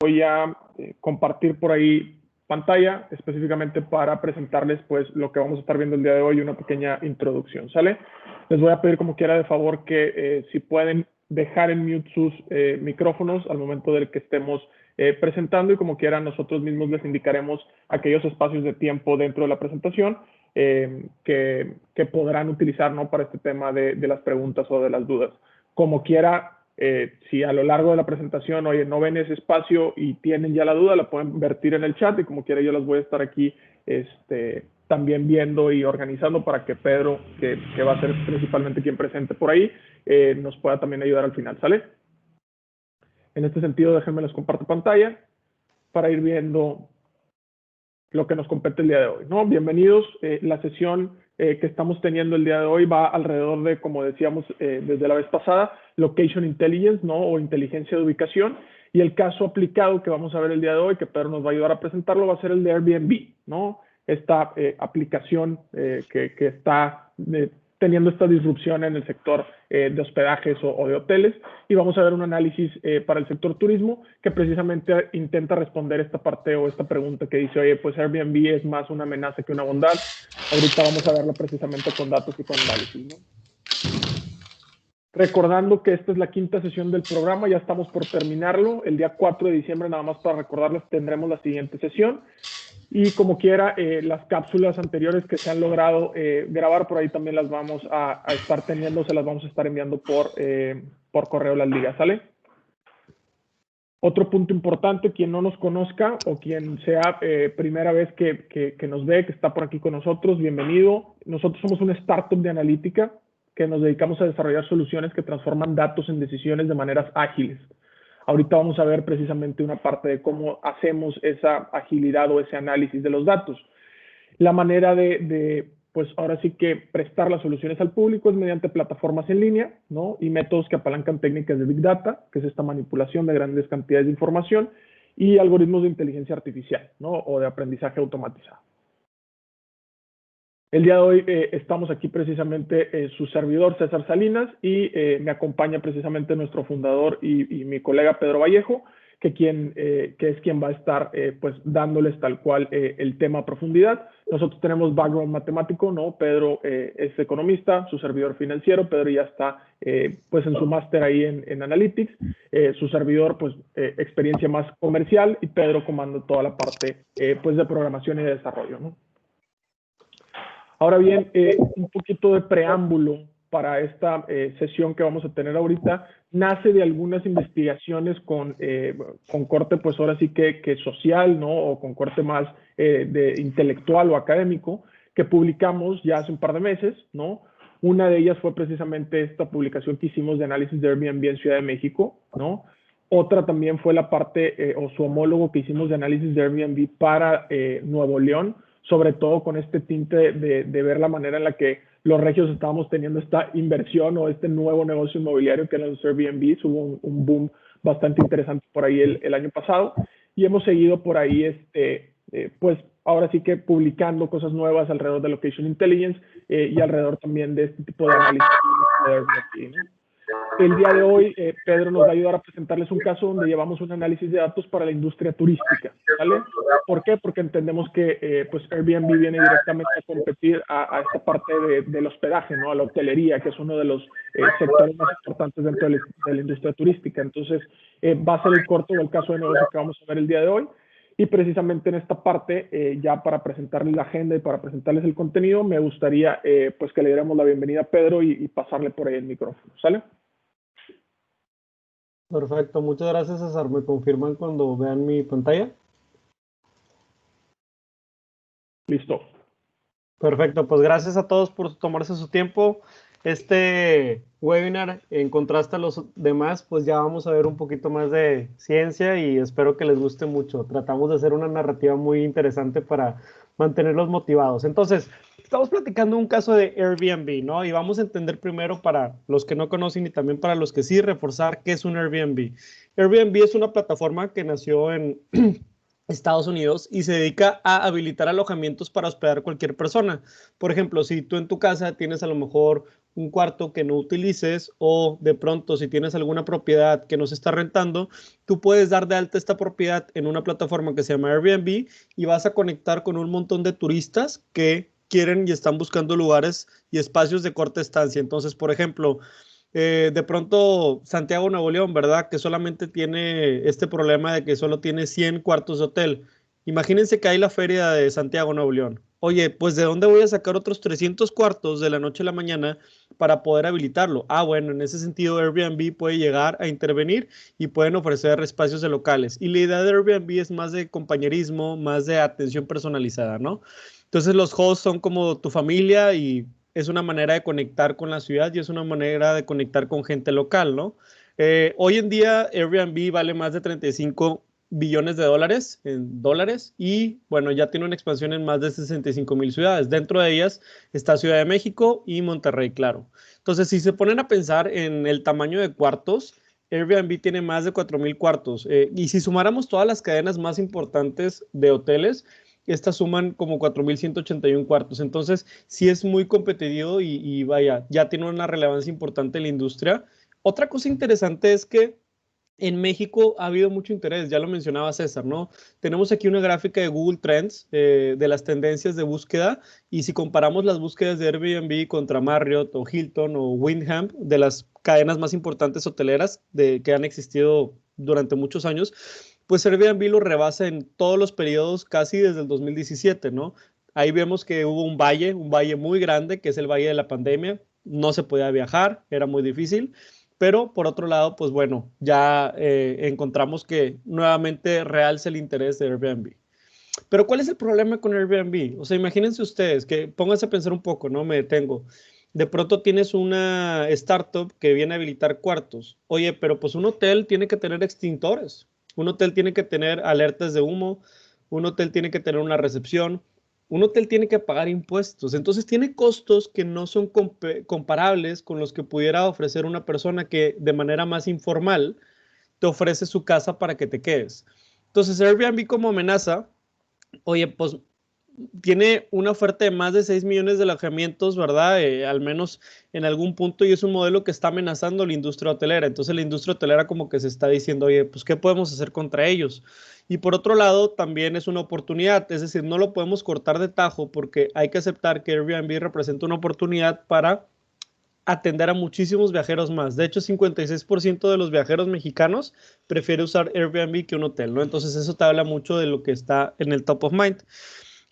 voy a compartir por ahí pantalla específicamente para presentarles pues lo que vamos a estar viendo el día de hoy, una pequeña introducción, ¿sale? Les voy a pedir como quiera de favor que si pueden dejar en mute sus micrófonos al momento del que estemos presentando, y como quiera nosotros mismos les indicaremos aquellos espacios de tiempo dentro de la presentación que podrán utilizar, ¿no?, para este tema de las preguntas o de las dudas. Como quiera, si a lo largo de la presentación, oye, no ven ese espacio y tienen ya la duda, la pueden vertir en el chat, y como quiera yo las voy a estar aquí también viendo y organizando para que Pedro, que va a ser principalmente quien presente por ahí, nos pueda también ayudar al final, ¿sale? En este sentido, déjenme les comparto pantalla para ir viendo lo que nos compete el día de hoy, ¿no? Bienvenidos. La sesión que estamos teniendo el día de hoy va alrededor de, como decíamos desde la vez pasada, Location Intelligence, ¿no?, o inteligencia de ubicación. Y el caso aplicado que vamos a ver el día de hoy, que Pedro nos va a ayudar a presentarlo, va a ser el de Airbnb, ¿no? Esta aplicación que está teniendo esta disrupción en el sector de hospedajes o de hoteles, y vamos a ver un análisis para el sector turismo que precisamente intenta responder esta parte o esta pregunta que dice, oye, pues Airbnb es más una amenaza que una bondad. Ahorita vamos a verlo precisamente con datos y con análisis, ¿no? Recordando que esta es la quinta sesión del programa, ya estamos por terminarlo. El día 4 de diciembre, nada más para recordarles, tendremos la siguiente sesión. Y como quiera, las cápsulas anteriores que se han logrado grabar, por ahí también las vamos a estar teniendo, se las vamos a estar enviando por correo las ligas, ¿sale? Otro punto importante, quien no nos conozca o quien sea primera vez que nos ve, que está por aquí con nosotros, bienvenido. Nosotros somos una startup de analítica que nos dedicamos a desarrollar soluciones que transforman datos en decisiones de maneras ágiles. Ahorita vamos a ver precisamente una parte de cómo hacemos esa agilidad o ese análisis de los datos. La manera pues ahora sí que prestar las soluciones al público es mediante plataformas en línea, ¿no?, y métodos que apalancan técnicas de Big Data, que es esta manipulación de grandes cantidades de información, y algoritmos de inteligencia artificial, ¿no?, o de aprendizaje automatizado. El día de hoy estamos aquí precisamente su servidor César Salinas, y me acompaña precisamente nuestro fundador y mi colega Pedro Vallejo, que es quien va a estar pues dándoles tal cual el tema a profundidad. Nosotros tenemos background matemático, ¿no? Pedro es economista, su servidor financiero. Pedro ya está pues en su máster ahí en Analytics. Su servidor pues experiencia más comercial, y Pedro comanda toda la parte pues de programación y de desarrollo, ¿no? Ahora bien, un poquito de preámbulo para esta sesión que vamos a tener ahorita, nace de algunas investigaciones con corte, pues ahora sí que social, ¿no?, o con corte más de intelectual o académico, que publicamos ya hace un par de meses, ¿no? Una de ellas fue precisamente esta publicación que hicimos de análisis de Airbnb en Ciudad de México, ¿no? Otra también fue la parte o su homólogo que hicimos de análisis de Airbnb para Nuevo León, sobre todo con este tinte de ver la manera en la que los regios estábamos teniendo esta inversión o este nuevo negocio inmobiliario que eran los Airbnb. Hubo un boom bastante interesante por ahí el año pasado, y hemos seguido por ahí, pues ahora sí que publicando cosas nuevas alrededor de Location Intelligence y alrededor también de este tipo de análisis de Airbnb, ¿no? El día de hoy, Pedro nos va a ayudar a presentarles un caso donde llevamos un análisis de datos para la industria turística, ¿vale? ¿Por qué? Porque entendemos que pues Airbnb viene directamente a competir a esta parte del hospedaje, ¿no?, a la hotelería, que es uno de los sectores más importantes dentro de la industria turística. Entonces, va a ser el corto del caso de negocio que vamos a ver el día de hoy. Y precisamente en esta parte, ya para presentarles la agenda y para presentarles el contenido, me gustaría pues que le diéramos la bienvenida a Pedro y pasarle por ahí el micrófono, ¿sale? Perfecto, muchas gracias, César. ¿Me confirman cuando vean mi pantalla? Listo. Perfecto, pues gracias a todos por tomarse su tiempo. Este webinar, en contraste a los demás, pues ya vamos a ver un poquito más de ciencia y espero que les guste mucho. Tratamos de hacer una narrativa muy interesante para mantenerlos motivados. Entonces, estamos platicando un caso de Airbnb, ¿no? Y vamos a entender primero, para los que no conocen y también para los que sí, reforzar qué es un Airbnb. Airbnb es una plataforma que nació en Estados Unidos, y se dedica a habilitar alojamientos para hospedar cualquier persona. Por ejemplo, si tú en tu casa tienes a lo mejor un cuarto que no utilices, o de pronto si tienes alguna propiedad que no se está rentando, tú puedes dar de alta esta propiedad en una plataforma que se llama Airbnb y vas a conectar con un montón de turistas que quieren y están buscando lugares y espacios de corta estancia. Entonces, por ejemplo, de pronto Santiago Nuevo León, ¿verdad? Que solamente tiene este problema de que solo tiene 100 cuartos de hotel. Imagínense que hay la feria de Santiago Nuevo León. Oye, pues ¿de dónde voy a sacar otros 300 cuartos de la noche a la mañana para poder habilitarlo? Ah, bueno, en ese sentido Airbnb puede llegar a intervenir y pueden ofrecer espacios de locales. Y la idea de Airbnb es más de compañerismo, más de atención personalizada, ¿no? Entonces los hosts son como tu familia y es una manera de conectar con la ciudad y es una manera de conectar con gente local, ¿no? Hoy en día Airbnb vale más de 35 billones de dólares en dólares y bueno, ya tiene una expansión en más de 65,000 ciudades. Dentro de ellas está Ciudad de México y Monterrey, claro. Entonces, si se ponen a pensar en el tamaño de cuartos, Airbnb tiene más de 4,000 cuartos. Y si sumáramos todas las cadenas más importantes de hoteles, estas suman como 4,181 cuartos. Entonces, sí es muy competitivo y vaya, ya tiene una relevancia importante en la industria. Otra cosa interesante es que en México ha habido mucho interés, ya lo mencionaba César, ¿no? Tenemos aquí una gráfica de Google Trends de las tendencias de búsqueda y si comparamos las búsquedas de Airbnb contra Marriott o Hilton o Wyndham, de las cadenas más importantes hoteleras que han existido durante muchos años, pues Airbnb lo rebasa en todos los periodos casi desde el 2017, ¿no? Ahí vemos que hubo un valle muy grande, que es el valle de la pandemia, no se podía viajar, era muy difícil, pero por otro lado, pues bueno, ya encontramos que nuevamente realza el interés de Airbnb. Pero ¿cuál es el problema con Airbnb? O sea, imagínense ustedes, que pónganse a pensar un poco, no me detengo. De pronto tienes una startup que viene a habilitar cuartos. Oye, pero pues un hotel tiene que tener extintores, un hotel tiene que tener alertas de humo, un hotel tiene que tener una recepción, un hotel tiene que pagar impuestos. Entonces tiene costos que no son comparables con los que pudiera ofrecer una persona que de manera más informal te ofrece su casa para que te quedes. Entonces Airbnb como amenaza, oye, pues tiene una oferta de más de 6 millones de alojamientos, ¿verdad? Al menos en algún punto, y es un modelo que está amenazando la industria hotelera. Entonces la industria hotelera como que se está diciendo, oye, pues ¿qué podemos hacer contra ellos? Y por otro lado, también es una oportunidad, es decir, no lo podemos cortar de tajo porque hay que aceptar que Airbnb representa una oportunidad para atender a muchísimos viajeros más. De hecho, 56% de los viajeros mexicanos prefiere usar Airbnb que un hotel, ¿no? Entonces eso te habla mucho de lo que está en el top of mind.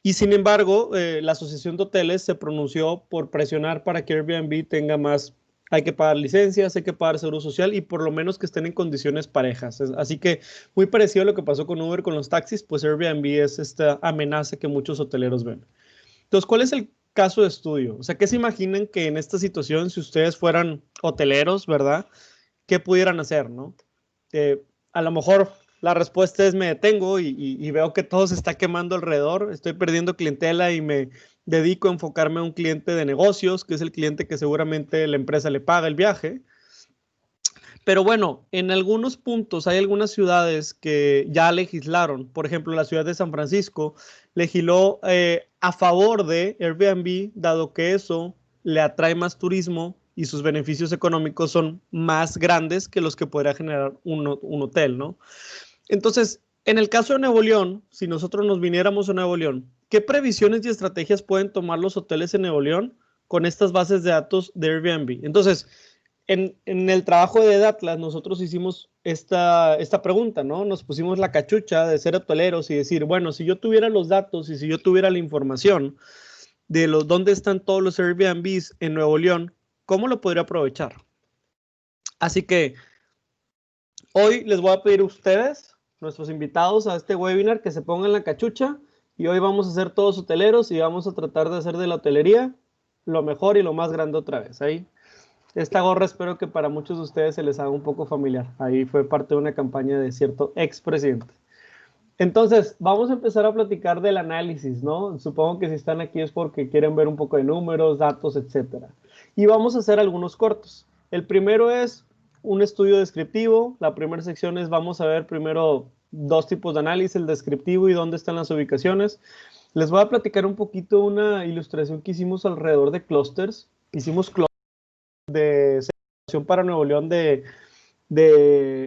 Y sin embargo, la Asociación de Hoteles se pronunció por presionar para que Airbnb tenga más, hay que pagar licencias, hay que pagar seguro social y por lo menos que estén en condiciones parejas. Así que muy parecido a lo que pasó con Uber con los taxis, pues Airbnb es esta amenaza que muchos hoteleros ven. Entonces, ¿cuál es el caso de estudio? O sea, ¿qué se imaginan que en esta situación, si ustedes fueran hoteleros, ¿verdad? ¿Qué pudieran hacer, no? Eh, a lo mejor la respuesta es me detengo y veo que todo se está quemando alrededor, estoy perdiendo clientela y me dedico a enfocarme a un cliente de negocios, que es el cliente que seguramente la empresa le paga el viaje. Pero bueno, en algunos puntos hay algunas ciudades que ya legislaron. Por ejemplo, la ciudad de San Francisco legisló a favor de Airbnb, dado que eso le atrae más turismo y sus beneficios económicos son más grandes que los que podría generar un hotel, ¿no? Entonces, en el caso de Nuevo León, si nosotros nos viniéramos a Nuevo León, ¿qué previsiones y estrategias pueden tomar los hoteles en Nuevo León con estas bases de datos de Airbnb? Entonces, en el trabajo de Atlas, nosotros hicimos esta pregunta, ¿no? Nos pusimos la cachucha de ser hoteleros y decir, bueno, si yo tuviera los datos y si yo tuviera la información de dónde están todos los Airbnbs en Nuevo León, ¿cómo lo podría aprovechar? Así que hoy les voy a pedir a ustedes, nuestros invitados a este webinar, que se pongan la cachucha y hoy vamos a ser todos hoteleros y vamos a tratar de hacer de la hotelería lo mejor y lo más grande otra vez. Ahí. Esta gorra espero que para muchos de ustedes se les haga un poco familiar. Ahí fue parte de una campaña de cierto expresidente. Entonces, vamos a empezar a platicar del análisis, ¿no? Supongo que si están aquí es porque quieren ver un poco de números, datos, etcétera. Y vamos a hacer algunos cortos. El primero es un estudio descriptivo. La primera sección es, vamos a ver primero dos tipos de análisis, el descriptivo y dónde están las ubicaciones. Les voy a platicar un poquito una ilustración que hicimos alrededor de clústeres. Hicimos clústeres de segmentación para Nuevo León de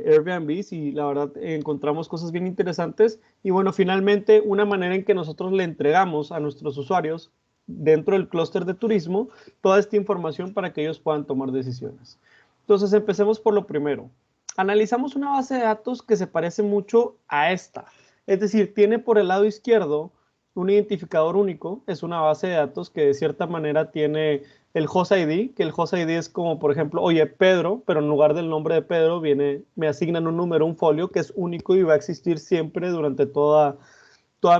Airbnb y la verdad encontramos cosas bien interesantes. Y bueno, finalmente una manera en que nosotros le entregamos a nuestros usuarios dentro del clúster de turismo toda esta información para que ellos puedan tomar decisiones. Entonces empecemos por lo primero. Analizamos una base de datos que se parece mucho a esta. Es decir, tiene por el lado izquierdo un identificador único. Es una base de datos que de cierta manera tiene el host ID, que el host ID es como, por ejemplo, oye, Pedro, pero en lugar del nombre de Pedro me asignan un número, un folio que es único y va a existir siempre durante toda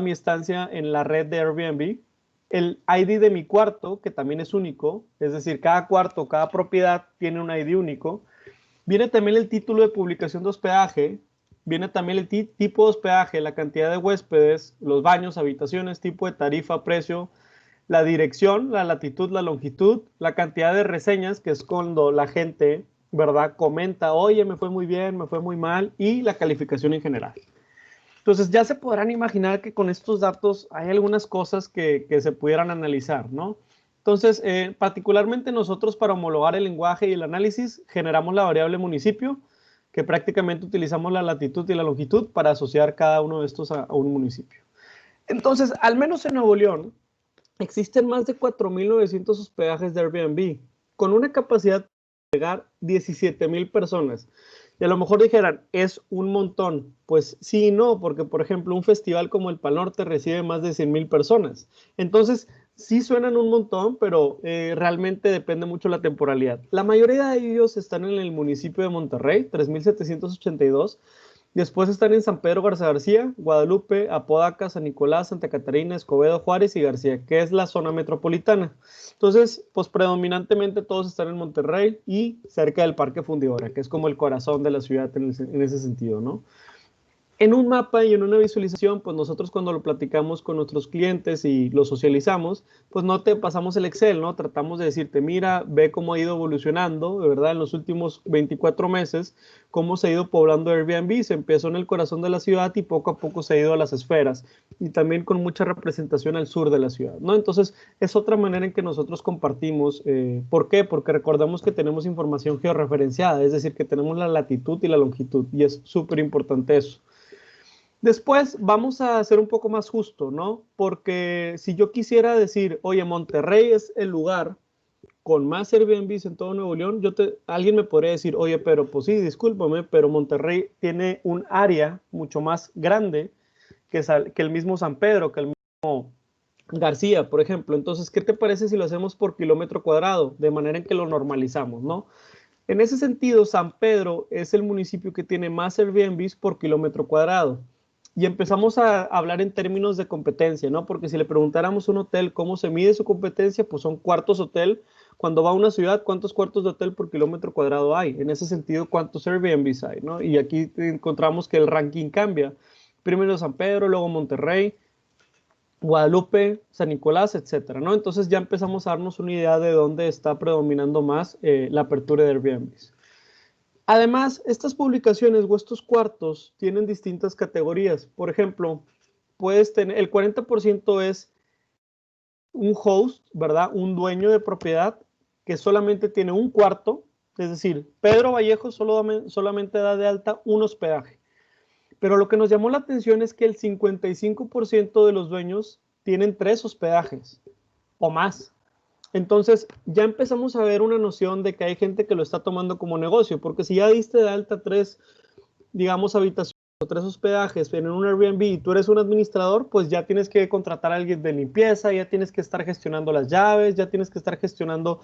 mi estancia en la red de Airbnb. El ID de mi cuarto, que también es único, es decir, cada cuarto, cada propiedad tiene un ID único. Viene también el título de publicación de hospedaje, viene también el tipo de hospedaje, la cantidad de huéspedes, los baños, habitaciones, tipo de tarifa, precio, la dirección, la latitud, la longitud, la cantidad de reseñas, que es cuando la gente, ¿verdad?, comenta, oye, me fue muy bien, me fue muy mal, y la calificación en general. Entonces ya se podrán imaginar que con estos datos hay algunas cosas que se pudieran analizar, ¿no? Entonces, particularmente nosotros para homologar el lenguaje y el análisis generamos la variable municipio, que prácticamente utilizamos la latitud y la longitud para asociar cada uno de estos a un municipio. Entonces, al menos en Nuevo León, existen más de 4.900 hospedajes de Airbnb, con una capacidad de llegar 17,000 personas. Y a lo mejor dijeran, es un montón. Pues sí y no, porque por ejemplo un festival como el Pal Norte recibe más de 100,000 personas. Entonces, sí suenan un montón, pero realmente depende mucho la temporalidad. La mayoría de ellos están en el municipio de Monterrey, 3,782. Después están en San Pedro Garza García, Guadalupe, Apodaca, San Nicolás, Santa Catarina, Escobedo, Juárez y García, que es la zona metropolitana. Entonces, pues predominantemente todos están en Monterrey y cerca del Parque Fundidora, que es como el corazón de la ciudad en ese sentido, ¿no? En un mapa y en una visualización, pues nosotros cuando lo platicamos con nuestros clientes y lo socializamos, pues no te pasamos el Excel, ¿no? Tratamos de decirte, mira, ve cómo ha ido evolucionando, de verdad, en los últimos 24 meses, cómo se ha ido poblando Airbnb. Se empezó en el corazón de la ciudad y poco a poco se ha ido a las esferas y también con mucha representación al sur de la ciudad, ¿no? Entonces, es otra manera en que nosotros compartimos. ¿Por qué? Porque recordamos que tenemos información georreferenciada, es decir, que tenemos la latitud y la longitud y es súper importante eso. Después vamos a ser un poco más justo, ¿no? Porque si yo quisiera decir, oye, Monterrey es el lugar con más Airbnbs en todo Nuevo León, alguien me podría decir, oye, pero pues sí, discúlpame, pero Monterrey tiene un área mucho más grande que el mismo San Pedro, que el mismo García, por ejemplo. Entonces, ¿qué te parece si lo hacemos por kilómetro cuadrado? De manera en que lo normalizamos, ¿no? En ese sentido, San Pedro es el municipio que tiene más Airbnbs por kilómetro cuadrado. Y empezamos a hablar en términos de competencia, ¿no? Porque si le preguntáramos a un hotel cómo se mide su competencia, pues son cuartos hotel. Cuando va a una ciudad, ¿cuántos cuartos de hotel por kilómetro cuadrado hay? En ese sentido, ¿cuántos Airbnbs hay, no? Y aquí encontramos que el ranking cambia. Primero San Pedro, luego Monterrey, Guadalupe, San Nicolás, etcétera, ¿no? Entonces ya empezamos a darnos una idea de dónde está predominando más la apertura de Airbnbs. Además, estas publicaciones o estos cuartos tienen distintas categorías. Por ejemplo, puedes tener, el 40% es un host, ¿verdad? Un dueño de propiedad que solamente tiene un cuarto, es decir, Pedro Vallejo solamente da de alta un hospedaje. Pero lo que nos llamó la atención es que el 55% de los dueños tienen 3 hospedajes o más. Entonces ya empezamos a ver una noción de que hay gente que lo está tomando como negocio, porque si ya diste de alta 3, digamos, habitaciones o 3 hospedajes en un Airbnb y tú eres un administrador, pues ya tienes que contratar a alguien de limpieza, ya tienes que estar gestionando las llaves, ya tienes que estar gestionando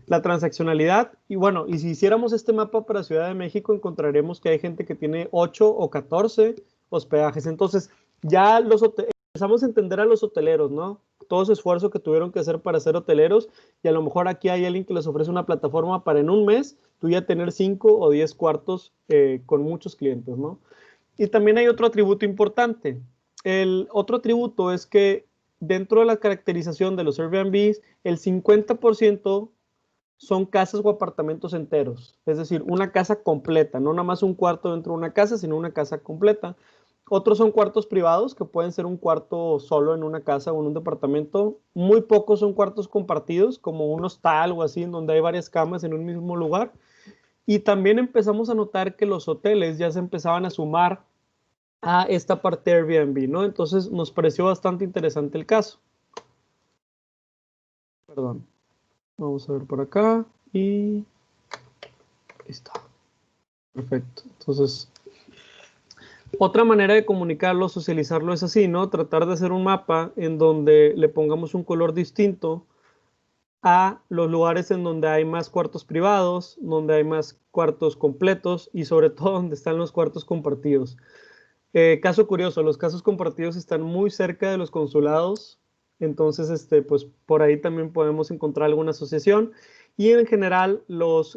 la transaccionalidad. Y bueno, y si hiciéramos este mapa para Ciudad de México, encontraremos que hay gente que tiene 8 o 14 hospedajes. Entonces ya empezamos a entender a los hoteleros, ¿no? Todo ese esfuerzo que tuvieron que hacer para ser hoteleros, y a lo mejor aquí hay alguien que les ofrece una plataforma para en un mes tú ya tener 5 o 10 cuartos con muchos clientes, ¿no? Y también hay otro atributo importante. El otro atributo es que dentro de la caracterización de los Airbnbs, el 50% son casas o apartamentos enteros, es decir, una casa completa, no nada más un cuarto dentro de una casa, sino una casa completa. Otros son cuartos privados, que pueden ser un cuarto solo en una casa o en un departamento. Muy pocos son cuartos compartidos, como un hostal o así, en donde hay varias camas en un mismo lugar. Y también empezamos a notar que los hoteles ya se empezaban a sumar a esta parte Airbnb, ¿no? Entonces nos pareció bastante interesante el caso. Perdón. Vamos a ver por acá y ahí está. Perfecto. Entonces, otra manera de comunicarlo, socializarlo es así, ¿no? Tratar de hacer un mapa en donde le pongamos un color distinto a los lugares en donde hay más cuartos privados, donde hay más cuartos completos y sobre todo donde están los cuartos compartidos. Caso curioso, los casos compartidos están muy cerca de los consulados, entonces pues por ahí también podemos encontrar alguna asociación. Y en general los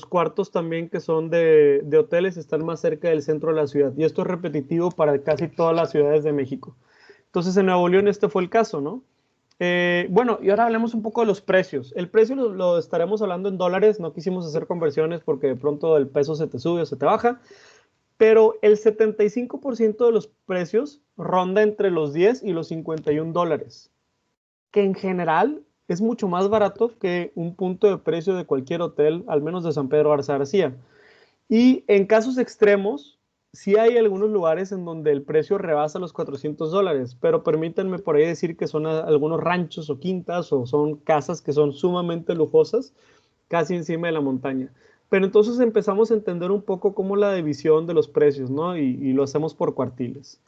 cuartos también que son de hoteles están más cerca del centro de la ciudad. Y esto es repetitivo para casi todas las ciudades de México. Entonces en Nuevo León este fue el caso, ¿no? Bueno, y ahora hablemos un poco de los precios. El precio lo estaremos hablando en dólares, no quisimos hacer conversiones porque de pronto el peso se te sube o se te baja, pero el 75% de los precios ronda entre los 10 y los 51 dólares, que en general es mucho más barato que un punto de precio de cualquier hotel, al menos de San Pedro Garza García. Y en casos extremos, sí hay algunos lugares en donde el precio rebasa los 400 dólares, pero permítanme por ahí decir que son algunos ranchos o quintas o son casas que son sumamente lujosas, casi encima de la montaña. Pero entonces empezamos a entender un poco cómo la división de los precios, ¿no? Y lo hacemos por cuartiles.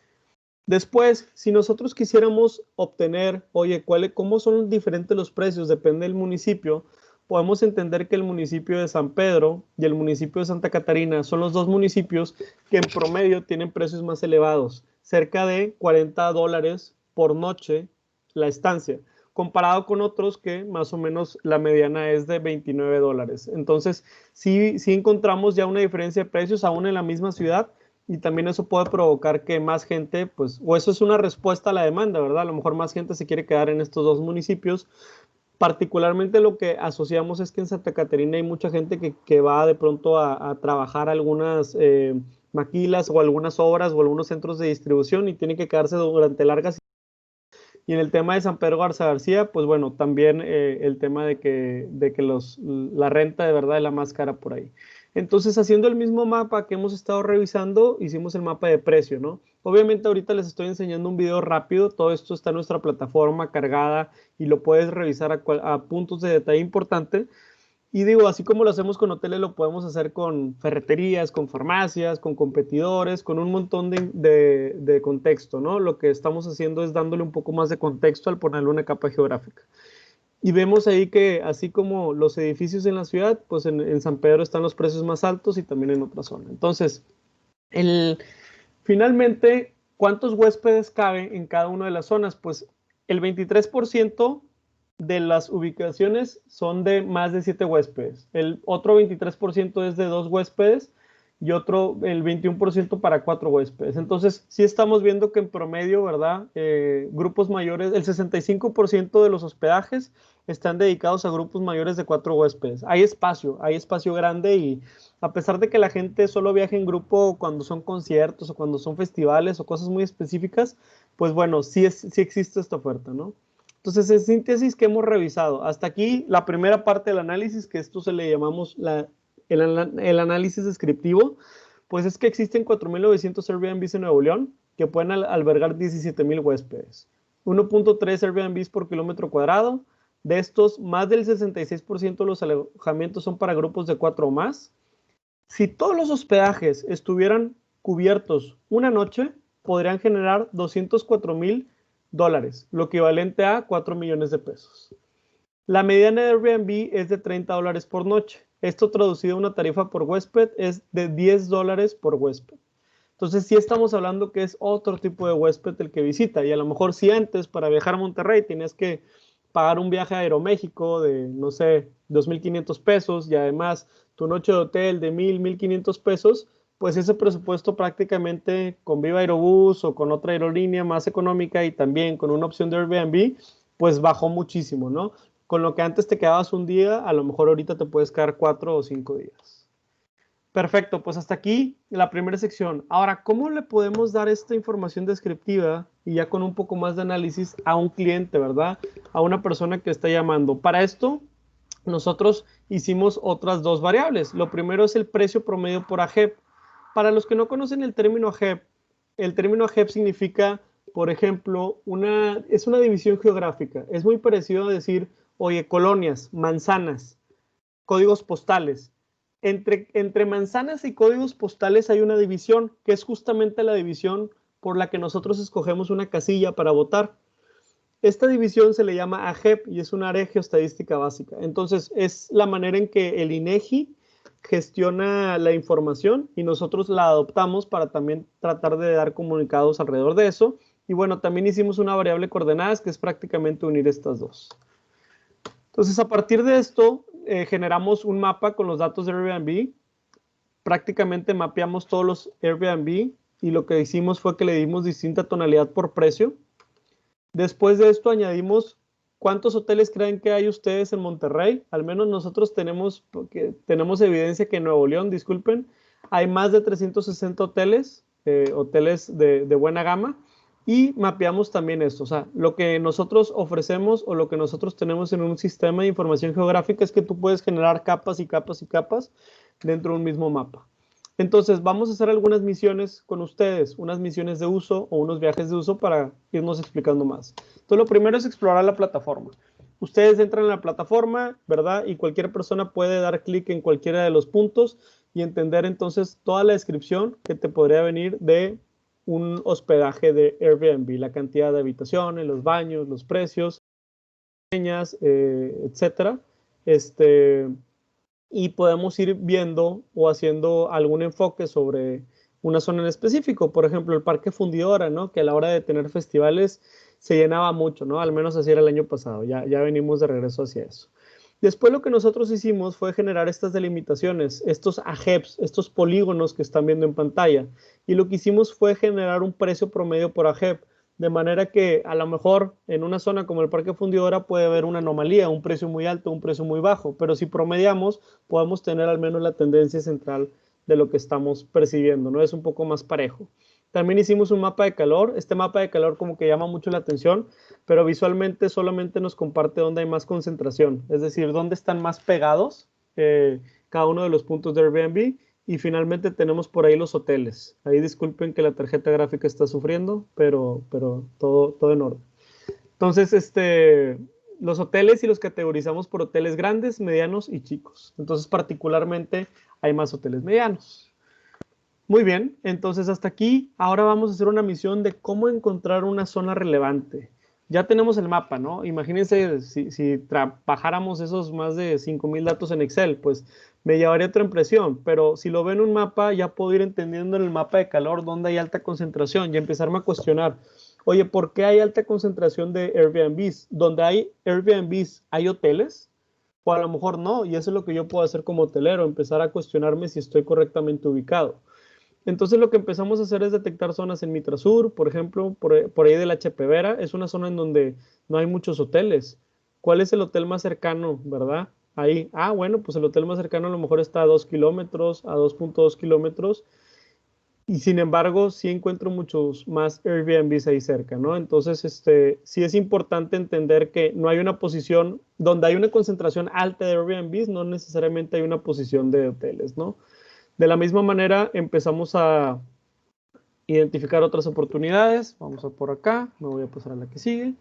Después, si nosotros quisiéramos obtener, oye, ¿cómo son diferentes los precios? Depende del municipio. Podemos entender que el municipio de San Pedro y el municipio de Santa Catarina son los dos municipios que en promedio tienen precios más elevados, cerca de 40 dólares por noche la estancia, comparado con otros que más o menos la mediana es de 29 dólares. Entonces, sí encontramos ya una diferencia de precios aún en la misma ciudad, y también eso puede provocar que más gente, pues, o eso es una respuesta a la demanda, ¿verdad? A lo mejor más gente se quiere quedar en estos dos municipios. Particularmente lo que asociamos es que en Santa Catarina hay mucha gente que va de pronto a trabajar algunas maquilas o algunas obras o algunos centros de distribución y tiene que quedarse durante largas. Y en el tema de San Pedro Garza García, pues bueno, también el tema de que la renta de verdad es la más cara por ahí. Entonces, haciendo el mismo mapa que hemos estado revisando, hicimos el mapa de precio, ¿no? Obviamente ahorita les estoy enseñando un video rápido, todo esto está en nuestra plataforma cargada y lo puedes revisar a puntos de detalle importante. Y digo, así como lo hacemos con hoteles, lo podemos hacer con ferreterías, con farmacias, con competidores, con un montón de contexto, ¿no? Lo que estamos haciendo es dándole un poco más de contexto al ponerle una capa geográfica. Y vemos ahí que así como los edificios en la ciudad, pues en San Pedro están los precios más altos y también en otra zona. Entonces, finalmente, ¿cuántos huéspedes cabe en cada una de las zonas? Pues el 23% de las ubicaciones son de más de 7 huéspedes. El otro 23% es de 2 huéspedes y el 21% para 4 huéspedes. Entonces, sí estamos viendo que en promedio, ¿verdad? Grupos mayores, el 65% de los hospedajes están dedicados a grupos mayores de 4 huéspedes. Hay espacio grande y a pesar de que la gente solo viaja en grupo cuando son conciertos o cuando son festivales o cosas muy específicas, pues bueno, sí existe esta oferta, ¿no? Entonces, en síntesis, ¿qué hemos revisado? Hasta aquí la primera parte del análisis, que esto se le llamamos el análisis descriptivo, pues es que existen 4.900 Airbnbs en Nuevo León que pueden albergar 17,000 huéspedes. 1.3 Airbnbs por kilómetro cuadrado. De estos, más del 66% de los alojamientos son para grupos de 4 o más. Si todos los hospedajes estuvieran cubiertos una noche, podrían generar 204,000 dólares, lo equivalente a 4 millones de pesos. La mediana de Airbnb es de 30 dólares por noche. Esto traducido a una tarifa por huésped es de 10 dólares por huésped. Entonces sí estamos hablando que es otro tipo de huésped el que visita, y a lo mejor si antes para viajar a Monterrey tenías que pagar un viaje a Aeroméxico de, no sé, 2,500 pesos y además tu noche de hotel de 1,500 pesos, pues ese presupuesto prácticamente con Viva Aerobús o con otra aerolínea más económica y también con una opción de Airbnb, pues bajó muchísimo, ¿no? Con lo que antes te quedabas un día, a lo mejor ahorita te puedes quedar 4 o 5 días. Perfecto, pues hasta aquí la primera sección. Ahora, ¿cómo le podemos dar esta información descriptiva y ya con un poco más de análisis a un cliente, ¿verdad? A una persona que está llamando. Para esto, nosotros hicimos otras dos variables. Lo primero es el precio promedio por AGEP. Para los que no conocen el término AGEP significa, por ejemplo, es una división geográfica. Es muy parecido a decir, oye, colonias, manzanas, códigos postales. Entre manzanas y códigos postales hay una división, que es justamente la división por la que nosotros escogemos una casilla para votar. Esta división se le llama AGEP y es una área geoestadística básica. Entonces, es la manera en que el INEGI gestiona la información y nosotros la adoptamos para también tratar de dar comunicados alrededor de eso. Y bueno, también hicimos una variable coordenadas que es prácticamente unir estas dos. Entonces, a partir de esto, generamos un mapa con los datos de Airbnb. Prácticamente mapeamos todos los Airbnb y lo que hicimos fue que le dimos distinta tonalidad por precio. Después de esto añadimos cuántos hoteles creen que hay ustedes en Monterrey. Al menos nosotros tenemos evidencia que en Nuevo León, disculpen, hay más de 360 hoteles, hoteles de buena gama. Y mapeamos también esto, o sea, lo que nosotros ofrecemos o lo que nosotros tenemos en un sistema de información geográfica es que tú puedes generar capas y capas y capas dentro de un mismo mapa. Entonces, vamos a hacer algunas misiones con ustedes, unas misiones de uso o unos viajes de uso para irnos explicando más. Entonces, lo primero es explorar la plataforma. Ustedes entran en la plataforma, ¿verdad? Y cualquier persona puede dar clic en cualquiera de los puntos y entender entonces toda la descripción que te podría venir de un hospedaje de Airbnb, la cantidad de habitaciones, los baños, los precios, etcétera. Y podemos ir viendo o haciendo algún enfoque sobre una zona en específico. Por ejemplo, el Parque Fundidora, ¿no? Que a la hora de tener festivales se llenaba mucho, ¿no? Al menos así era el año pasado. Ya venimos de regreso hacia eso. Después lo que nosotros hicimos fue generar estas delimitaciones, estos AGEPs, estos polígonos que están viendo en pantalla. Y lo que hicimos fue generar un precio promedio por AGEP, de manera que a lo mejor en una zona como el Parque Fundidora puede haber una anomalía, un precio muy alto, un precio muy bajo, pero si promediamos podemos tener al menos la tendencia central de lo que estamos percibiendo, ¿no? Es un poco más parejo. También hicimos un mapa de calor. Este mapa de calor como que llama mucho la atención, pero visualmente solamente nos comparte dónde hay más concentración, es decir, dónde están más pegados cada uno de los puntos de Airbnb. Y finalmente tenemos por ahí los hoteles. Ahí disculpen que la tarjeta gráfica está sufriendo, pero todo en orden. Entonces, los hoteles y los categorizamos por hoteles grandes, medianos y chicos. Entonces, particularmente, hay más hoteles medianos. Muy bien, entonces hasta aquí. Ahora vamos a hacer una misión de cómo encontrar una zona relevante. Ya tenemos el mapa, ¿no? Imagínense si trabajáramos esos más de 5,000 datos en Excel, pues me llevaría otra impresión, pero si lo ven en un mapa, ya puedo ir entendiendo en el mapa de calor dónde hay alta concentración y empezarme a cuestionar, oye, ¿por qué hay alta concentración de Airbnbs? ¿Donde hay Airbnbs hay hoteles? O a lo mejor no, y eso es lo que yo puedo hacer como hotelero, empezar a cuestionarme si estoy correctamente ubicado. Entonces lo que empezamos a hacer es detectar zonas en Mitrasur, por ejemplo, por ahí de la Chepevera, es una zona en donde no hay muchos hoteles. ¿Cuál es el hotel más cercano, verdad? Ahí, bueno, pues el hotel más cercano a lo mejor está a 2 kilómetros, a 2.2 kilómetros, y sin embargo sí encuentro muchos más Airbnbs ahí cerca, ¿no? Entonces, sí es importante entender que no hay una posición, donde hay una concentración alta de Airbnbs, no necesariamente hay una posición de hoteles, ¿no? De la misma manera, empezamos a identificar otras oportunidades. Vamos a por acá, me voy a pasar a la que sigue.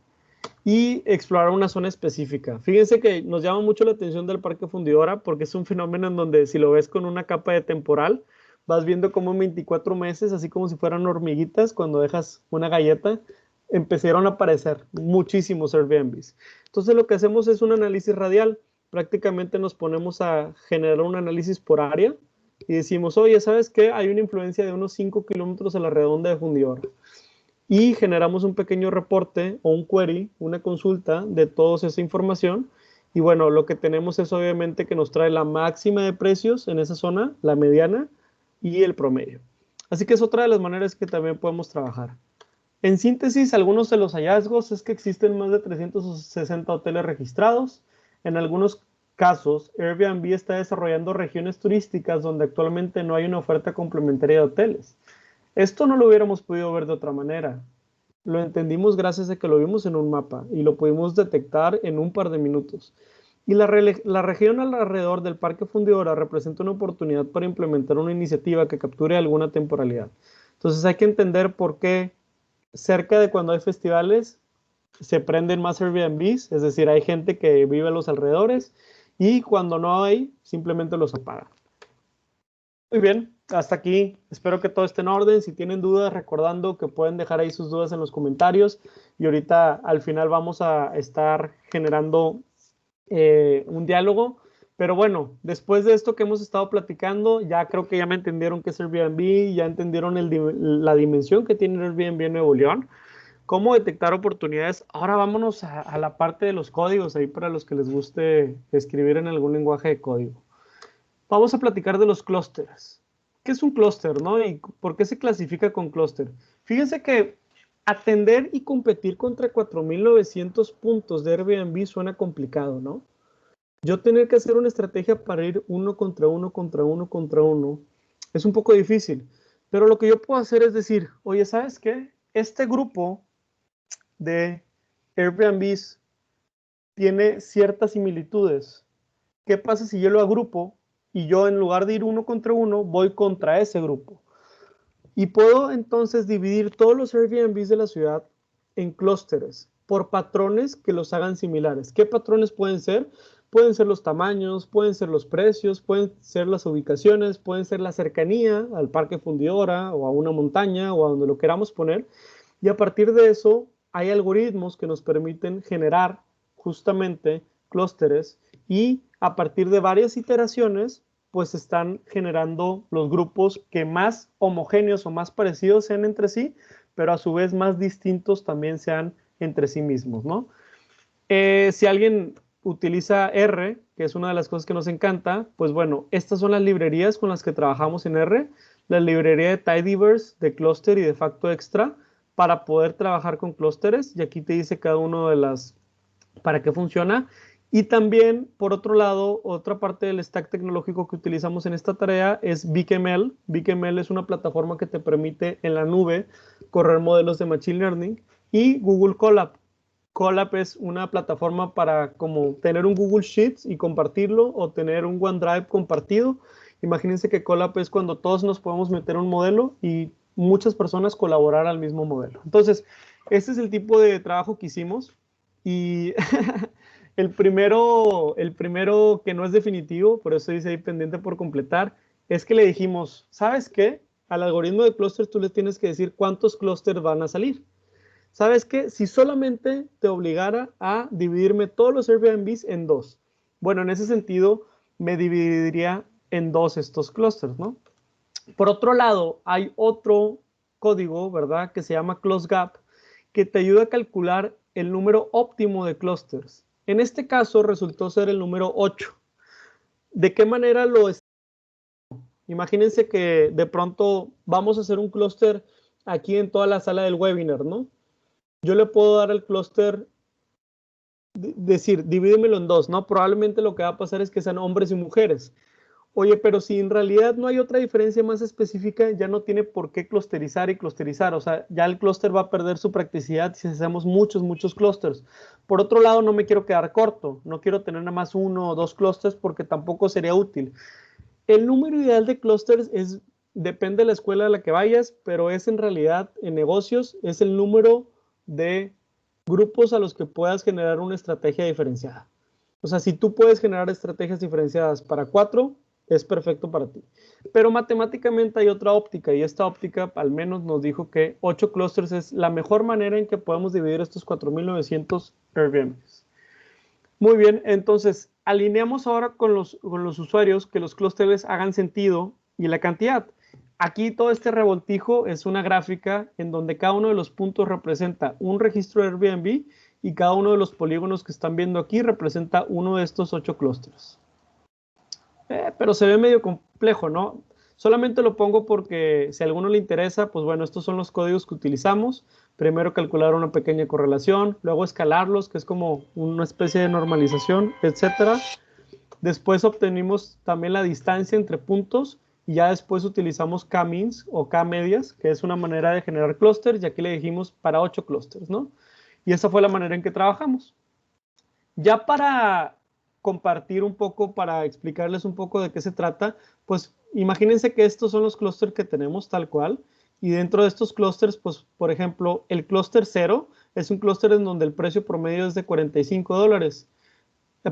Y explorar una zona específica. Fíjense que nos llama mucho la atención del Parque Fundidora porque es un fenómeno en donde si lo ves con una capa de temporal, vas viendo como en 24 meses, así como si fueran hormiguitas, cuando dejas una galleta, empezaron a aparecer muchísimos Airbnbs. Entonces lo que hacemos es un análisis radial. Prácticamente nos ponemos a generar un análisis por área y decimos, oye, ¿sabes qué? Hay una influencia de unos 5 kilómetros a la redonda de Fundidora. Y generamos un pequeño reporte o un query, una consulta de toda esa información. Y bueno, lo que tenemos es obviamente que nos trae la máxima de precios en esa zona, la mediana y el promedio. Así que es otra de las maneras que también podemos trabajar. En síntesis, algunos de los hallazgos es que existen más de 360 hoteles registrados. En algunos casos, Airbnb está desarrollando regiones turísticas donde actualmente no hay una oferta complementaria de hoteles. Esto no lo hubiéramos podido ver de otra manera. Lo entendimos gracias a que lo vimos en un mapa y lo pudimos detectar en un par de minutos. Y la región alrededor del Parque Fundidora representa una oportunidad para implementar una iniciativa que capture alguna temporalidad. Entonces hay que entender por qué cerca de cuando hay festivales se prenden más Airbnbs, es decir, hay gente que vive a los alrededores y cuando no hay, simplemente los apaga. Muy bien, hasta aquí. Espero que todo esté en orden. Si tienen dudas, recordando que pueden dejar ahí sus dudas en los comentarios. Y ahorita al final vamos a estar generando un diálogo. Pero bueno, después de esto que hemos estado platicando, ya creo que ya me entendieron qué es Airbnb, ya entendieron la dimensión que tiene Airbnb en Nuevo León, cómo detectar oportunidades. Ahora vámonos a la parte de los códigos, ahí para los que les guste escribir en algún lenguaje de código. Vamos a platicar de los clústeres. ¿Qué es un clúster, no? ¿Y por qué se clasifica con clúster? Fíjense que atender y competir contra 4,900 puntos de Airbnb suena complicado, ¿no? Yo tener que hacer una estrategia para ir uno contra uno, contra uno, contra uno, es un poco difícil. Pero lo que yo puedo hacer es decir, oye, ¿sabes qué? Este grupo de Airbnbs tiene ciertas similitudes. ¿Qué pasa si yo lo agrupo y yo en lugar de ir uno contra uno, voy contra ese grupo? Y puedo entonces dividir todos los Airbnbs de la ciudad en clústeres por patrones que los hagan similares. ¿Qué patrones pueden ser? Pueden ser los tamaños, pueden ser los precios, pueden ser las ubicaciones, pueden ser la cercanía al parque fundidora o a una montaña o a donde lo queramos poner. Y a partir de eso hay algoritmos que nos permiten generar justamente clústeres y a partir de varias iteraciones pues están generando los grupos que más homogéneos o más parecidos sean entre sí, pero a su vez más distintos también sean entre sí mismos, ¿no? Si alguien utiliza R, que es una de las cosas que nos encanta, pues bueno, estas son las librerías con las que trabajamos en R, la librería de Tidyverse, de Cluster y de Facto Extra, para poder trabajar con clústeres, y aquí te dice cada uno de las, para qué funciona. Y también, por otro lado, otra parte del stack tecnológico que utilizamos en esta tarea es BigML. BigML es una plataforma que te permite en la nube correr modelos de Machine Learning. Y Google Colab. Colab es una plataforma para como tener un Google Sheets y compartirlo o tener un OneDrive compartido. Imagínense que Colab es cuando todos nos podemos meter un modelo y muchas personas colaborar al mismo modelo. Entonces, este es el tipo de trabajo que hicimos. Y el primero que no es definitivo, por eso dice ahí pendiente por completar, es que le dijimos, ¿sabes qué? Al algoritmo de clúster tú le tienes que decir cuántos clústeres van a salir. ¿Sabes qué? Si solamente te obligara a dividirme todos los Airbnbs en dos. Bueno, en ese sentido, me dividiría en dos estos clústeres, ¿no? Por otro lado, hay otro código, ¿verdad? Que se llama CloseGap, que te ayuda a calcular el número óptimo de clústeres. En este caso, resultó ser el número 8. ¿De qué manera lo es? Imagínense que de pronto vamos a hacer un clúster aquí en toda la sala del webinar, ¿no? Yo le puedo dar al clúster, decir, divídemelo en dos, ¿no? Probablemente lo que va a pasar es que sean hombres y mujeres. Oye, pero si en realidad no hay otra diferencia más específica, ya no tiene por qué clusterizar y clusterizar. O sea, ya el clúster va a perder su practicidad si hacemos muchos clústeres. Por otro lado, no me quiero quedar corto. No quiero tener nada más uno o dos clústeres porque tampoco sería útil. El número ideal de clústeres depende de la escuela a la que vayas, pero es en realidad en negocios, es el número de grupos a los que puedas generar una estrategia diferenciada. O sea, si tú puedes generar estrategias diferenciadas para 4, es perfecto para ti. Pero matemáticamente hay otra óptica y esta óptica al menos nos dijo que 8 clústeres es la mejor manera en que podemos dividir estos 4,900 Airbnbs. Muy bien, entonces alineamos ahora con los usuarios que los clústeres hagan sentido y la cantidad. Aquí todo este revoltijo es una gráfica en donde cada uno de los puntos representa un registro de Airbnb y cada uno de los polígonos que están viendo aquí representa uno de estos 8 clústeres. Pero se ve medio complejo, ¿no? Solamente lo pongo porque si a alguno le interesa, pues bueno, estos son los códigos que utilizamos. Primero calcular una pequeña correlación, luego escalarlos, que es como una especie de normalización, etcétera. Después obtenimos también la distancia entre puntos y ya después utilizamos K-means o K-medias, que es una manera de generar clústeres, y aquí le dijimos para 8 clústeres, ¿no? Y esa fue la manera en que trabajamos. Ya para compartir un poco, para explicarles un poco de qué se trata, pues imagínense que estos son los clústeres que tenemos tal cual, y dentro de estos clústeres, pues por ejemplo, el clúster 0 es un clúster en donde el precio promedio es de $45.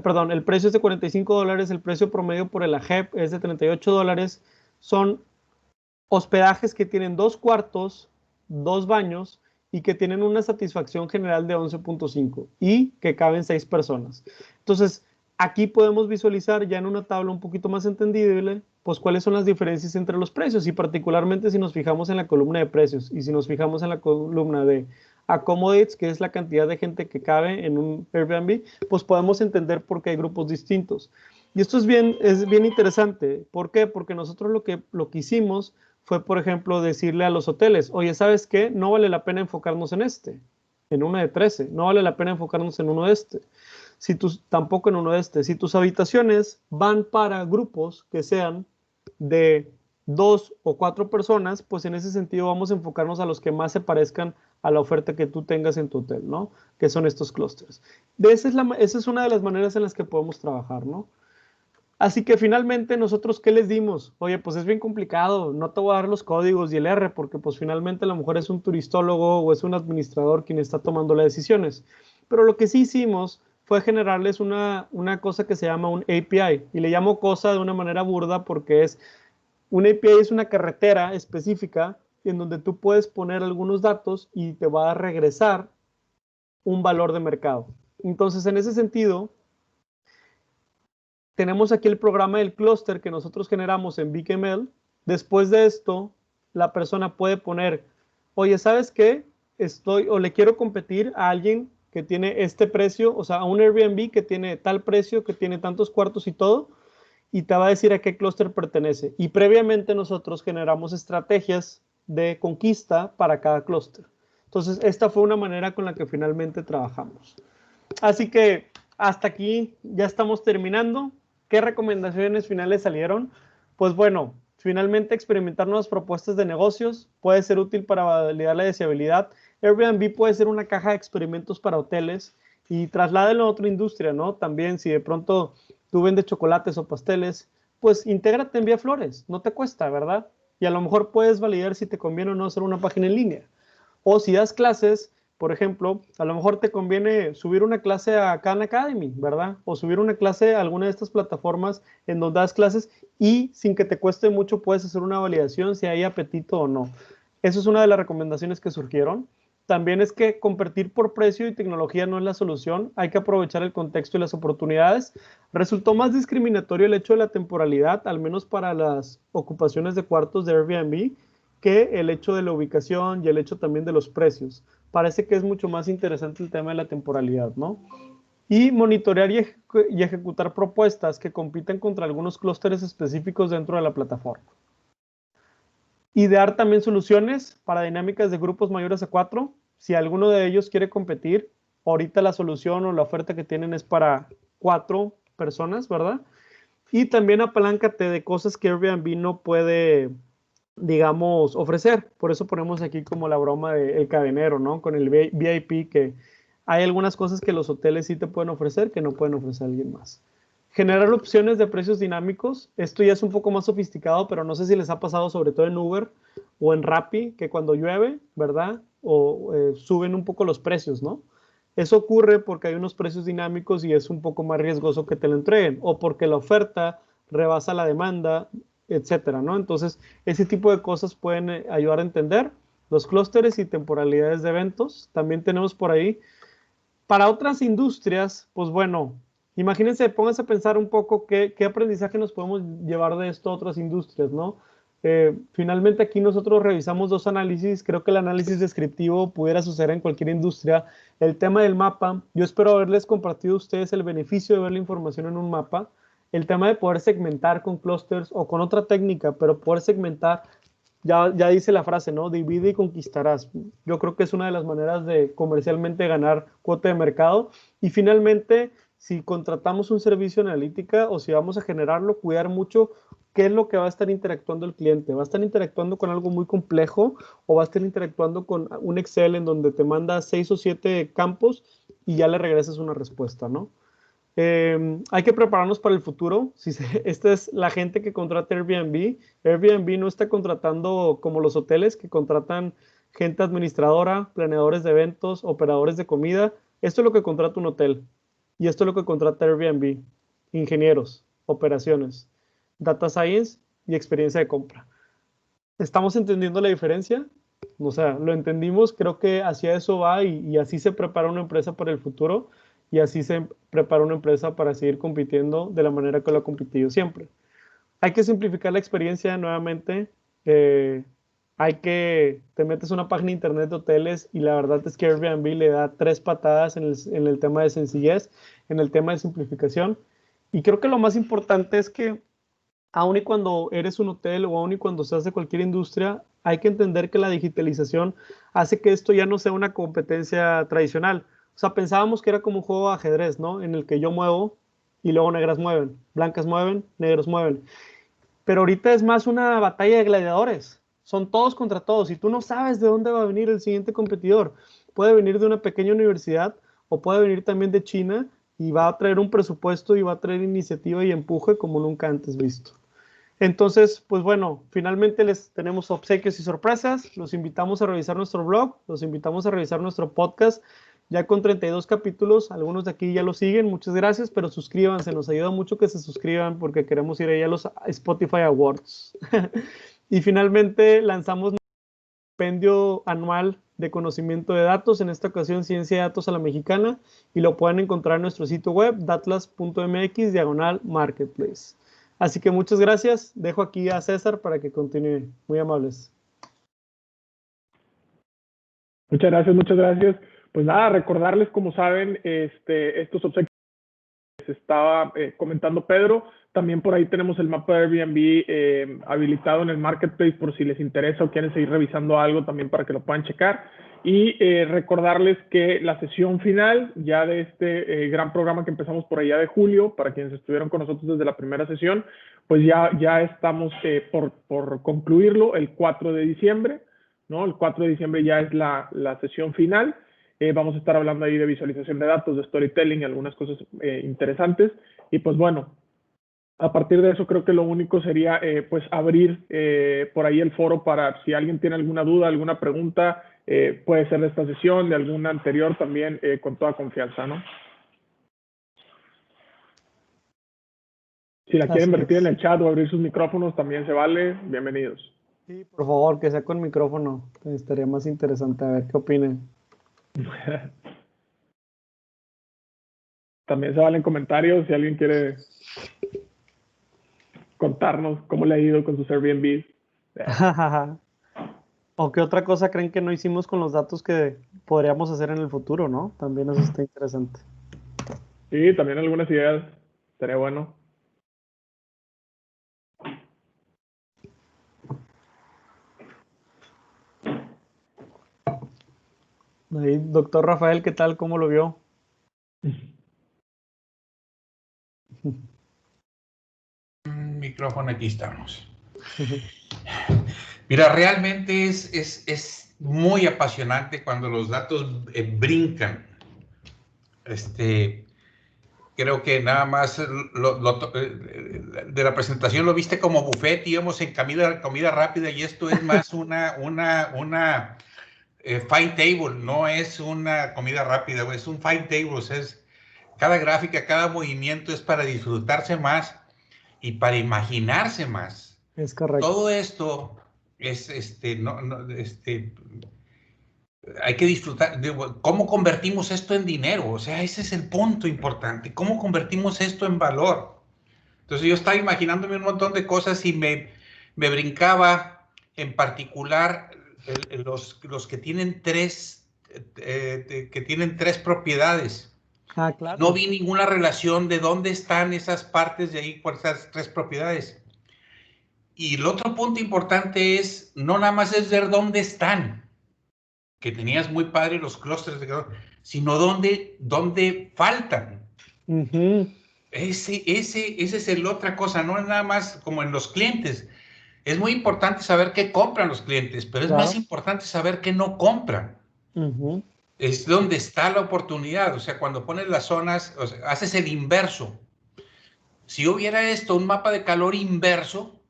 Perdón, el precio es de $45, el precio promedio por el AGEP es de $38. Son hospedajes que tienen 2 cuartos, 2 baños y que tienen una satisfacción general de 11.5 y que caben 6 personas. Entonces, aquí podemos visualizar ya en una tabla un poquito más entendible, pues cuáles son las diferencias entre los precios y particularmente si nos fijamos en la columna de precios y si nos fijamos en la columna de accommodates, que es la cantidad de gente que cabe en un Airbnb, pues podemos entender por qué hay grupos distintos. Y esto es bien interesante. ¿Por qué? Porque nosotros lo que hicimos fue, por ejemplo, decirle a los hoteles, oye, ¿sabes qué? No vale la pena enfocarnos en uno de 13, no vale la pena enfocarnos en uno de tampoco en uno de Si tus habitaciones van para grupos que sean de 2 o 4 personas, pues en ese sentido vamos a enfocarnos a los que más se parezcan a la oferta que tú tengas en tu hotel, ¿no? Que son estos clústeres. Esa es una de las maneras en las que podemos trabajar, ¿no? Así que finalmente nosotros, ¿qué les dimos? Oye, pues es bien complicado, no te voy a dar los códigos y el R, porque pues finalmente a lo mejor es un turistólogo o es un administrador quien está tomando las decisiones. Pero lo que sí hicimos fue generarles una cosa que se llama un API, y le llamo cosa de una manera burda porque un API es una carretera específica en donde tú puedes poner algunos datos y te va a regresar un valor de mercado. Entonces, en ese sentido, tenemos aquí el programa del clúster que nosotros generamos en BigML. Después de esto, la persona puede poner, oye, ¿sabes qué? Le quiero competir a alguien que tiene este precio, o sea, a un Airbnb que tiene tal precio, que tiene tantos cuartos y todo, y te va a decir a qué clúster pertenece. Y previamente nosotros generamos estrategias de conquista para cada clúster. Entonces, esta fue una manera con la que finalmente trabajamos. Así que hasta aquí ya estamos terminando. ¿Qué recomendaciones finales salieron? Pues bueno, finalmente experimentar nuevas propuestas de negocios puede ser útil para validar la deseabilidad. Airbnb puede ser una caja de experimentos para hoteles y trasládenlo a otra industria, ¿no? También si de pronto tú vendes chocolates o pasteles, pues intégrate en Vía Flores, no te cuesta, ¿verdad? Y a lo mejor puedes validar si te conviene o no hacer una página en línea. O si das clases, por ejemplo, a lo mejor te conviene subir una clase a Khan Academy, ¿verdad? O subir una clase a alguna de estas plataformas en donde das clases y sin que te cueste mucho puedes hacer una validación si hay apetito o no. Eso es una de las recomendaciones que surgieron. También es que competir por precio y tecnología no es la solución. Hay que aprovechar el contexto y las oportunidades. Resultó más discriminatorio el hecho de la temporalidad, al menos para las ocupaciones de cuartos de Airbnb, que el hecho de la ubicación y el hecho también de los precios. Parece que es mucho más interesante el tema de la temporalidad, ¿no? Y monitorear y ejecutar propuestas que compiten contra algunos clústeres específicos dentro de la plataforma. Idear también soluciones para dinámicas de grupos mayores a 4. Si alguno de ellos quiere competir, ahorita la solución o la oferta que tienen es para 4 personas, ¿verdad? Y también apaláncate de cosas que Airbnb no puede, digamos, ofrecer. Por eso ponemos aquí como la broma del cadenero, ¿no? Con el VIP, que hay algunas cosas que los hoteles sí te pueden ofrecer que no pueden ofrecer alguien más. Generar opciones de precios dinámicos. Esto ya es un poco más sofisticado, pero no sé si les ha pasado sobre todo en Uber o en Rappi, que cuando llueve, ¿verdad? O suben un poco los precios, ¿no? Eso ocurre porque hay unos precios dinámicos y es un poco más riesgoso que te lo entreguen, o porque la oferta rebasa la demanda, etcétera, ¿no? Entonces, ese tipo de cosas pueden ayudar a entender los clústeres y temporalidades de eventos. También tenemos por ahí. Para otras industrias, pues bueno, imagínense, pónganse a pensar un poco qué aprendizaje nos podemos llevar de esto a otras industrias, ¿no? Finalmente aquí nosotros revisamos 2 análisis. Creo que el análisis descriptivo pudiera suceder en cualquier industria. El tema del mapa, yo espero haberles compartido a ustedes el beneficio de ver la información en un mapa. El tema de poder segmentar con clusters o con otra técnica, pero poder segmentar, ya dice la frase, ¿no? Divide y conquistarás. Yo creo que es una de las maneras de comercialmente ganar cuota de mercado. Y finalmente, si contratamos un servicio de analítica o si vamos a generarlo, cuidar mucho qué es lo que va a estar interactuando el cliente. ¿Va a estar interactuando con algo muy complejo o va a estar interactuando con un Excel en donde te manda 6 o 7 campos y ya le regresas una respuesta, ¿no? Hay que prepararnos para el futuro. Esta es la gente que contrata Airbnb. Airbnb no está contratando como los hoteles que contratan gente administradora, planeadores de eventos, operadores de comida. Esto es lo que contrata un hotel y esto es lo que contrata Airbnb. Ingenieros, operaciones, data science y experiencia de compra. ¿Estamos entendiendo la diferencia? O sea, lo entendimos, creo que hacia eso va y así se prepara una empresa para el futuro y así se prepara una empresa para seguir compitiendo de la manera que lo ha competido siempre. Hay que simplificar la experiencia nuevamente. Te metes a una página de internet de hoteles y la verdad es que Airbnb le da 3 patadas en el tema de sencillez, en el tema de simplificación. Y creo que lo más importante es que aun y cuando eres un hotel o aun y cuando seas de cualquier industria, hay que entender que la digitalización hace que esto ya no sea una competencia tradicional. O sea, pensábamos que era como un juego de ajedrez, ¿no? En el que yo muevo y luego negras mueven, blancas mueven, negros mueven. Pero ahorita es más una batalla de gladiadores. Son todos contra todos y tú no sabes de dónde va a venir el siguiente competidor. Puede venir de una pequeña universidad o puede venir también de China y va a traer un presupuesto y va a traer iniciativa y empuje como nunca antes visto. Entonces, pues bueno, finalmente les tenemos obsequios y sorpresas. Los invitamos a revisar nuestro blog, los invitamos a revisar nuestro podcast, ya con 32 capítulos. Algunos de aquí ya lo siguen, muchas gracias, pero suscríbanse, nos ayuda mucho que se suscriban porque queremos ir ahí a los Spotify Awards. Y finalmente lanzamos un compendio anual de conocimiento de datos, en esta ocasión Ciencia de Datos a la Mexicana, y lo pueden encontrar en nuestro sitio web, datlas.mx/marketplace. Así que muchas gracias. Dejo aquí a César para que continúe. Muy amables. Muchas gracias, muchas gracias. Pues nada, recordarles, como saben, estos obsequios que se estaba comentando Pedro. También por ahí tenemos el mapa de Airbnb habilitado en el Marketplace por si les interesa o quieren seguir revisando algo también para que lo puedan checar. Y recordarles que la sesión final ya de este gran programa que empezamos por allá de julio, para quienes estuvieron con nosotros desde la primera sesión, pues ya estamos por concluirlo el 4 de diciembre, ¿no? El 4 de diciembre ya es la sesión final. Vamos a estar hablando ahí de visualización de datos, de storytelling, algunas cosas interesantes. Y pues bueno, a partir de eso creo que lo único sería pues abrir por ahí el foro para si alguien tiene alguna duda, alguna pregunta, puede ser de esta sesión, de alguna anterior también, con toda confianza, ¿no? Si la quieren invertir en el chat o abrir sus micrófonos, también se vale. Bienvenidos. Sí, por favor, que sea con micrófono. Estaría más interesante. A ver qué opinen. También se valen comentarios si alguien quiere contarnos cómo le ha ido con sus Airbnb. ¿O qué otra cosa creen que no hicimos con los datos que podríamos hacer en el futuro, no? También eso está interesante. Sí, también algunas ideas. Estaría bueno. Ahí, doctor Rafael, ¿qué tal? ¿Cómo lo vio? Micrófono, aquí estamos. Mira, realmente es muy apasionante cuando los datos brincan. Creo que nada más de la presentación lo viste como buffet, íbamos en comida rápida y esto es más una fine table, no es una comida rápida, es un fine table, cada gráfica, cada movimiento es para disfrutarse más y para imaginarse más. Es correcto. Todo esto es, hay que disfrutar. ¿Cómo convertimos esto en dinero? O sea, ese es el punto importante. ¿Cómo convertimos esto en valor? Entonces yo estaba imaginándome un montón de cosas y me brincaba en particular los que tienen tres propiedades. Ah, claro. No vi ninguna relación de dónde están esas partes de ahí, por esas tres propiedades. Y el otro punto importante es, no nada más es ver dónde están, que tenías muy padre los clústeres, sino dónde faltan. Ujú. Ese es el otra cosa, no es nada más como en los clientes. Es muy importante saber qué compran los clientes, pero es más Claro. importante saber qué no compran. Ujú. Es donde está la oportunidad. O sea, cuando pones las zonas, o sea, haces el inverso. Si hubiera esto, un mapa de calor inverso,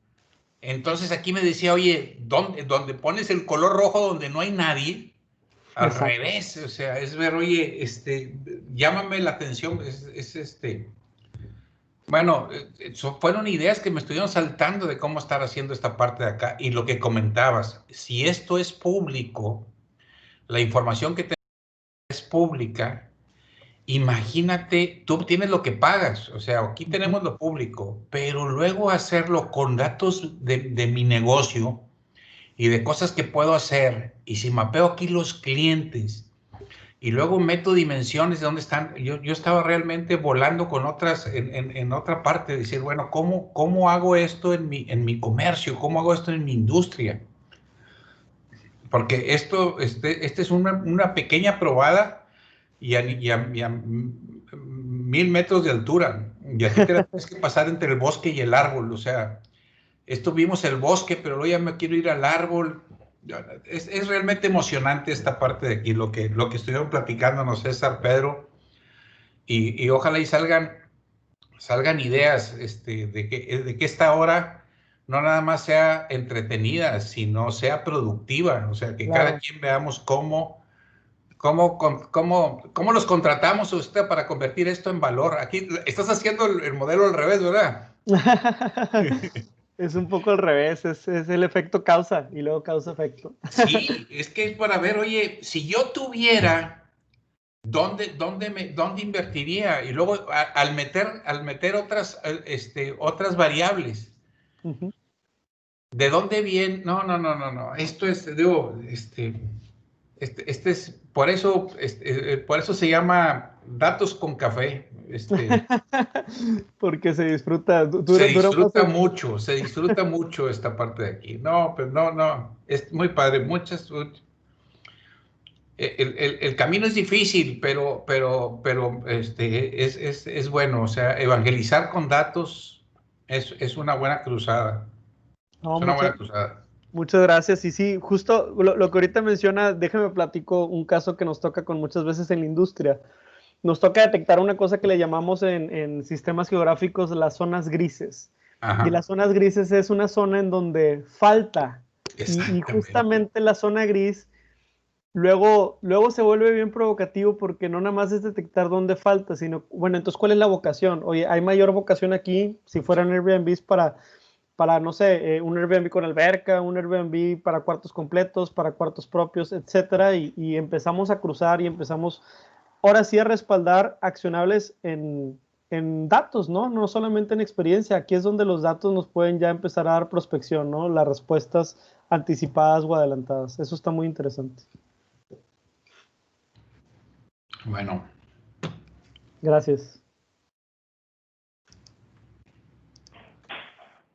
entonces aquí me decía, oye, ¿dónde pones el color rojo donde no hay nadie? Al Exacto. revés, o sea, es ver, oye, llámame la atención, bueno, fueron ideas que me estuvieron saltando de cómo estar haciendo esta parte de acá. Y lo que comentabas, si esto es público, la información que te es pública, imagínate, tú tienes lo que pagas, o sea, aquí Ujú. tenemos lo público, pero luego hacerlo con datos de mi negocio y de cosas que puedo hacer, y si mapeo aquí los clientes, y luego meto dimensiones de dónde están. Yo estaba realmente volando con otras, en otra parte, decir, bueno, ¿cómo hago esto en mi comercio? ¿Cómo hago esto en mi industria? Porque este es una pequeña probada y a 1000 metros de altura. Y a ti te la tienes que pasar entre el bosque y el árbol. O sea, esto vimos el bosque, pero luego ya me quiero ir al árbol. Es realmente emocionante esta parte de aquí, lo que estuvieron platicándonos César, Pedro, y ojalá y salgan ideas de que esta hora no nada más sea entretenida, sino sea productiva, o sea, que cada Claro. quien veamos cómo los contratamos usted para convertir esto en valor. Aquí estás haciendo el modelo al revés, ¿verdad? Es un poco al revés, es el efecto causa y luego causa efecto. Sí, es que es para ver, oye, si yo tuviera, ¿dónde invertiría? Y luego al meter otras variables, Ujú. ¿de dónde viene? No, no, no, no, no. Esto es, digo, es, por eso se llama datos con café. Porque se disfruta, dura más. Se disfruta mucho esta parte de aquí. No, pero no, no, es muy padre. El camino es difícil, pero es bueno. O sea, evangelizar con datos es una buena cruzada. No, Es una buena cruzada. muchas gracias. Y sí, justo lo que ahorita menciona, déjame platico un caso que nos toca con muchas veces en la industria. Nos toca detectar una cosa que le llamamos en sistemas geográficos las zonas grises. Y Ajá, las zonas grises es una zona en donde falta. Y exactamente. justamente la zona gris luego se vuelve bien provocativo porque no nada más es detectar dónde falta, sino, bueno, entonces, ¿cuál es la vocación? Oye, hay mayor vocación aquí, si fueran Airbnbs para no sé, un Airbnb con alberca, un Airbnb para cuartos completos, para cuartos propios, etcétera, y empezamos a cruzar y empezamos ahora sí a respaldar accionables en datos, ¿no? No solamente en experiencia. Aquí es donde los datos nos pueden ya empezar a dar prospección, ¿no? Las respuestas anticipadas o adelantadas. Eso está muy interesante. Bueno, Gracias.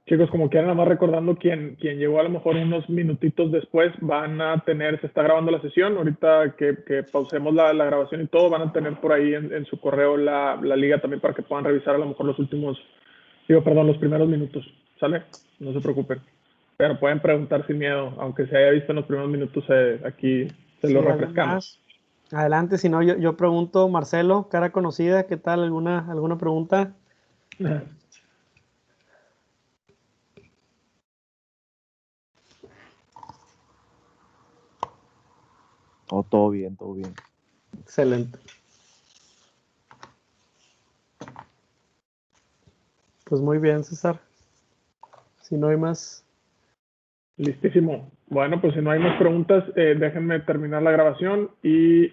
Chicos, como quieran, nada más recordando, quien llegó a lo mejor unos minutitos después, se está grabando la sesión, ahorita que pausemos la grabación y todo, van a tener por ahí en su correo la liga también para que puedan revisar a lo mejor los primeros minutos, ¿sale? No se preocupen. Pero pueden preguntar sin miedo, aunque se haya visto en los primeros minutos, aquí se lo Sí, alguien refrescamos. más. Adelante, si no, yo pregunto, Marcelo, cara conocida, ¿qué tal? ¿Alguna pregunta? Oh, todo bien, todo bien. Excelente. Pues muy bien, César. Si no hay más. Listísimo. Bueno, pues si no hay más preguntas, déjenme terminar la grabación y